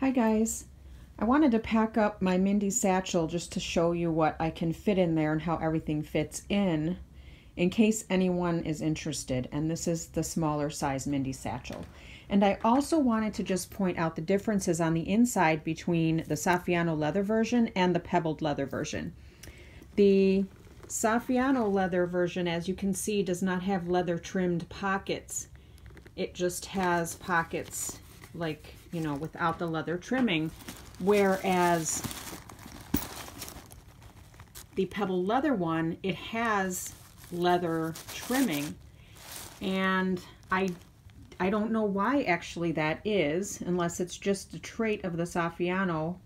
Hi guys, I wanted to pack up my Mindy satchel just to show you what I can fit in there and how everything fits in case anyone is interested. And this is the smaller size Mindy satchel. And I also wanted to just point out the differences on the inside between the Saffiano leather version and the pebbled leather version. The Saffiano leather version, as you can see, does not have leather trimmed pockets. It just has pockets like, you know, without the leather trimming, whereas the pebble leather one, it has leather trimming, and I don't know why actually that is, unless it's just a trait of the Saffiano,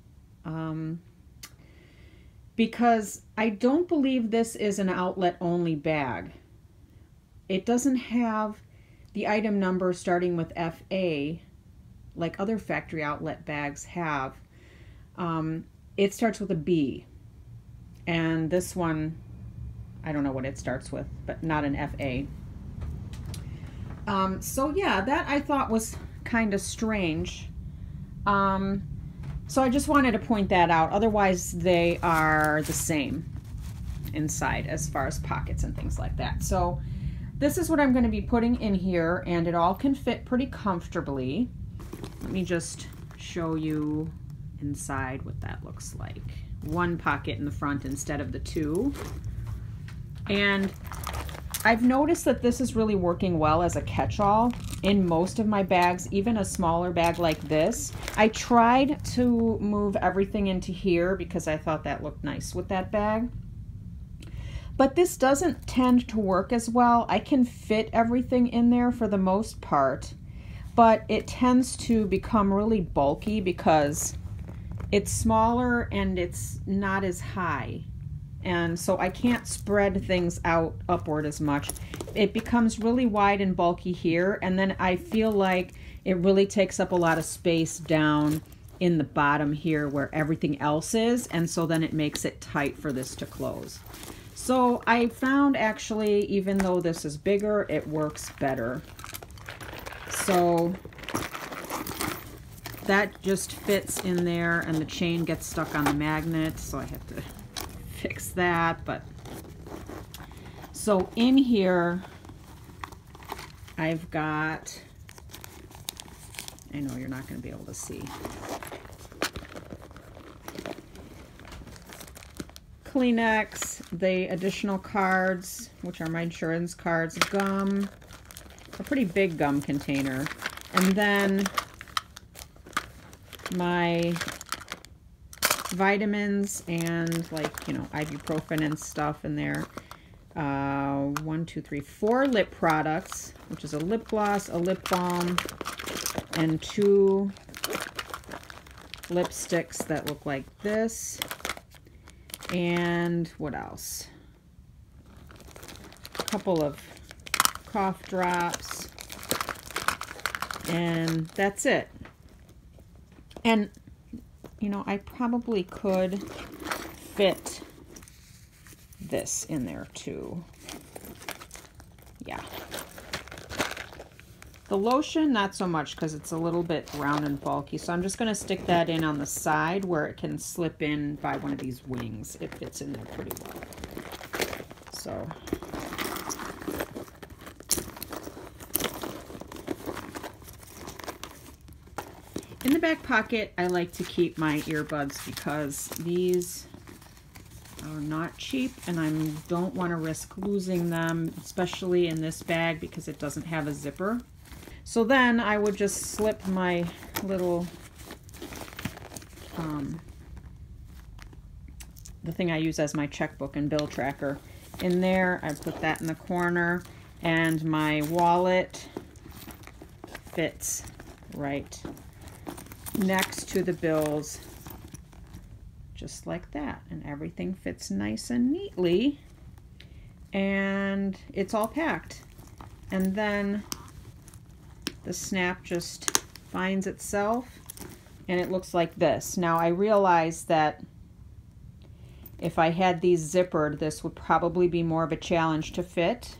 because I don't believe this is an outlet only bag. It doesn't have the item number starting with FA like other factory outlet bags have. It starts with a B, and this one, I don't know what it starts with, but not an FA. So yeah, that I thought was kind of strange. So I just wanted to point that out. Otherwise, they are the same inside as far as pockets and things like that. So this is what I'm going to be putting in here, and it all can fit pretty comfortably. Let me just show you inside what that looks like. One pocket in the front instead of the two. And I've noticed that this is really working well as a catch-all in most of my bags, even a smaller bag like this. I tried to move everything into here because I thought that looked nice with that bag. But this doesn't tend to work as well. I can fit everything in there for the most part, but it tends to become really bulky because it's smaller and it's not as high. And so I can't spread things out upward as much. It becomes really wide and bulky here, and then I feel like it really takes up a lot of space down in the bottom here where everything else is, and so then it makes it tight for this to close. So I found actually, even though this is bigger, it works better. So that just fits in there, and the chain gets stuck on the magnet, so I have to fix that. But so in here I've got, I know you're not going to be able to see, Kleenex, the additional cards, which are my insurance cards, gum, a pretty big gum container, and then my vitamins and, like, you know, ibuprofen and stuff in there. 1, 2, 3, 4 lip products, which is a lip gloss, a lip balm, and 2 lipsticks that look like this. And what else? A couple of cough drops, and that's it. And you know, I probably could fit this in there too. Yeah. The lotion, not so much because it's a little bit round and bulky. So I'm just going to stick that in on the side where it can slip in by one of these wings. It fits in there pretty well. So in the back pocket, I like to keep my earbuds because these are not cheap, and I don't want to risk losing them, especially in this bag because it doesn't have a zipper. So then I would just slip my little, the thing I use as my checkbook and bill tracker in there. I put that in the corner, and my wallet fits right next to the bills, just like that, and everything fits nice and neatly, and it's all packed. And then the snap just finds itself, and it looks like this. Now I realize that if I had these zippered, this would probably be more of a challenge to fit.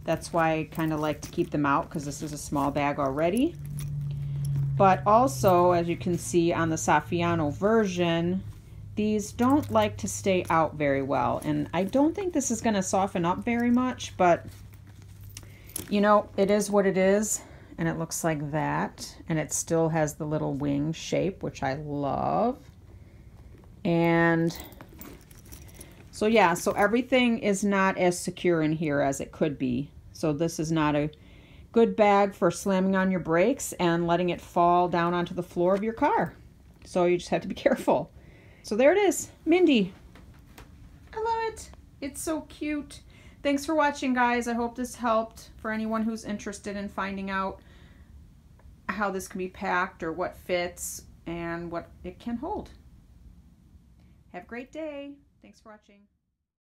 That's why I kind of like to keep them out, because this is a small bag already. But also, as you can see on the Saffiano version, these don't like to stay out very well. And I don't think this is going to soften up very much, but you know, it is what it is. And it looks like that. And it still has the little wing shape, which I love. And so yeah, so everything is not as secure in here as it could be. So this is not a good bag for slamming on your brakes and letting it fall down onto the floor of your car. So you just have to be careful. So there it is, Mindy. I love it. It's so cute. Thanks for watching, guys. I hope this helped for anyone who's interested in finding out how this can be packed or what fits and what it can hold. Have a great day. Thanks for watching.